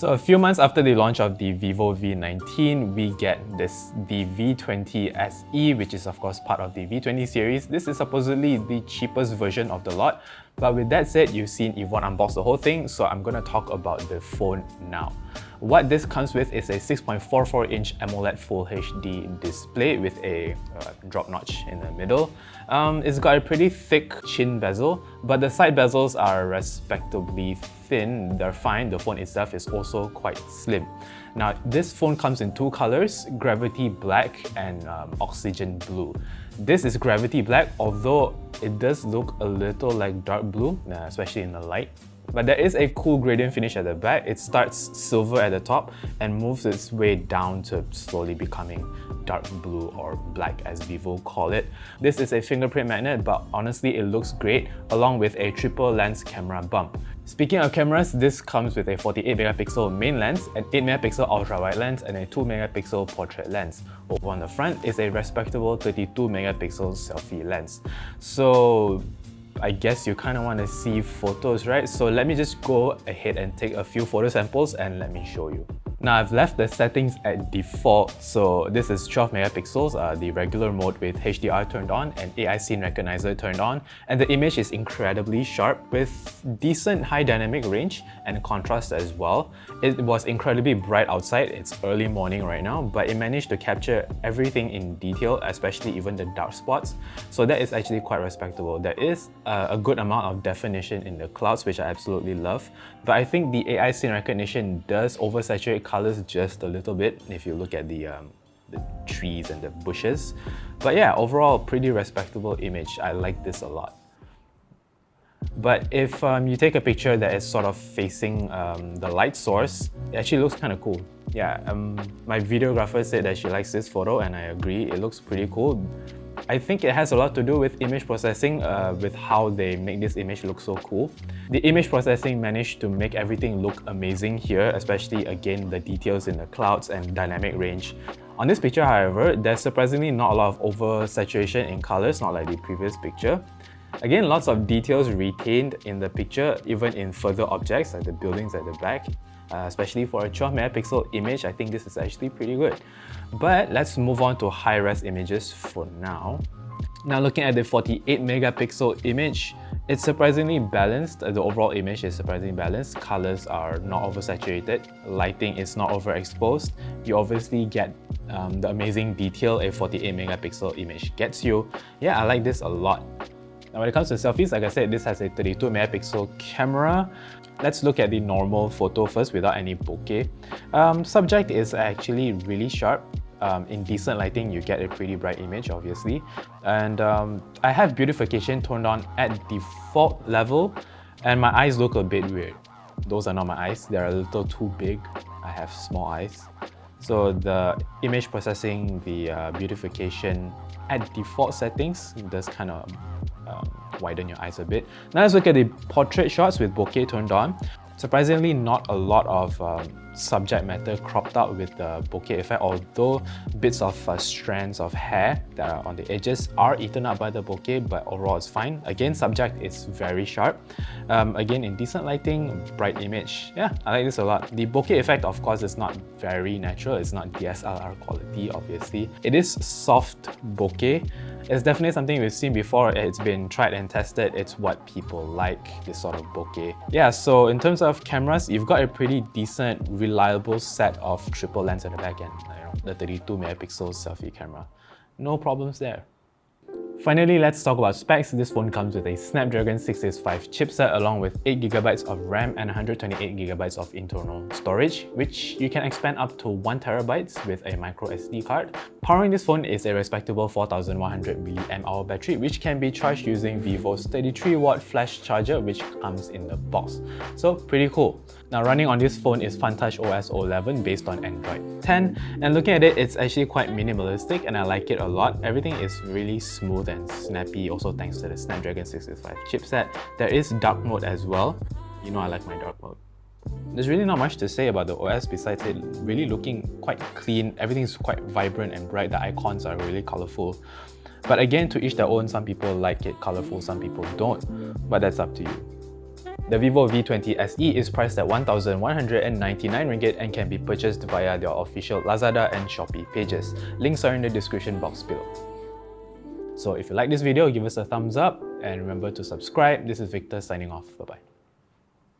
So a few months after the launch of the Vivo V19, we get the V20 SE, which is of course part of the V20 series. This is supposedly the cheapest version of the lot. But with that said, you've seen Yvonne unbox the whole thing, so I'm gonna talk about the phone now. What this comes with is a 6.44-inch AMOLED Full HD display with a drop notch in the middle. It's got a pretty thick chin bezel, but the side bezels are respectably thin. They're fine. The phone itself is also quite slim. Now, this phone comes in two colors, Gravity Black and Oxygen Blue. This is Gravity Black, although it does look a little like dark blue, especially in the light. But there is a cool gradient finish at the back. It starts silver at the top and moves its way down to slowly becoming dark blue or black as Vivo call it. This is a fingerprint magnet, but honestly it looks great along with a triple lens camera bump. Speaking of cameras, this comes with a 48-megapixel main lens, an 8-megapixel ultra-wide lens and a 2-megapixel portrait lens. Over on the front is a respectable 32-megapixel selfie lens. So I guess you kind of want to see photos, right? So let me just go ahead and take a few photo samples and let me show you. Now I've left the settings at default, so this is 12 megapixels, the regular mode with HDR turned on and AI scene recognizer turned on, and the image is incredibly sharp with decent high dynamic range and contrast as well. It was incredibly bright outside, it's early morning right now, but it managed to capture everything in detail, especially even the dark spots, so that is actually quite respectable. There is a good amount of definition in the clouds, which I absolutely love, but I think the AI scene recognition does oversaturate colors just a little bit if you look at the trees and the bushes. But yeah, overall pretty respectable image. I like this a lot. But if you take a picture that is sort of facing the light source, it actually looks kind of cool. Yeah, my videographer said that she likes this photo and I agree, it looks pretty cool. I think it has a lot to do with image processing, with how they make this image look so cool. The image processing managed to make everything look amazing here, especially again the details in the clouds and dynamic range. On this picture, however, there's surprisingly not a lot of oversaturation in colors, not like the previous picture. Again, lots of details retained in the picture, even in further objects like the buildings at the back. Especially for a 12-megapixel image, I think this is actually pretty good. But let's move on to high-res images for now. Now looking at the 48-megapixel image, it's surprisingly balanced. The overall image is surprisingly balanced. Colors are not oversaturated. Lighting is not overexposed. You obviously get the amazing detail a 48-megapixel image gets you. Yeah, I like this a lot. Now when it comes to selfies, like I said, this has a 32-megapixel camera. Let's look at the normal photo first without any bokeh. Subject is actually really sharp. In decent lighting, you get a pretty bright image, obviously. And I have beautification turned on at default level, and my eyes look a bit weird. Those are not my eyes, they're a little too big. I have small eyes. So the image processing, the beautification at default settings does kind of widen your eyes a bit. Now let's look at the portrait shots with bokeh turned on. Surprisingly, not a lot of subject matter cropped out with the bokeh effect, although bits of strands of hair that are on the edges are eaten up by the bokeh, but overall it's fine. Again, subject is very sharp. Again, in decent lighting, bright image. Yeah, I like this a lot. The bokeh effect, of course, is not very natural. It's not DSLR quality, obviously. It is soft bokeh. It's definitely something we've seen before. It's been tried and tested. It's what people like, this sort of bokeh. Yeah, so in terms of cameras, you've got a pretty decent, reliable set of triple lens at the back end. The 32-megapixel selfie camera. No problems there. Finally, let's talk about specs. This phone comes with a Snapdragon 665 chipset along with 8GB of RAM and 128GB of internal storage, which you can expand up to 1TB with a micro SD card. Powering this phone is a respectable 4100 mAh battery, which can be charged using Vivo's 33-watt flash charger, which comes in the box. So pretty cool. Now running on this phone is FunTouch OS 11 based on Android 10, and looking at it, it's actually quite minimalistic and I like it a lot. Everything is really smooth and snappy, also thanks to the Snapdragon 665 chipset. There is dark mode as well. You know I like my dark mode. There's really not much to say about the OS besides it really looking quite clean. Everything's quite vibrant and bright. The icons are really colorful. But again, to each their own. Some people like it colorful, some people don't. But that's up to you. The Vivo V20 SE is priced at 1,199 ringgit and can be purchased via their official Lazada and Shopee pages. Links are in the description box below. So if you like this video, give us a thumbs up and remember to subscribe. This is Victor signing off. Bye-bye.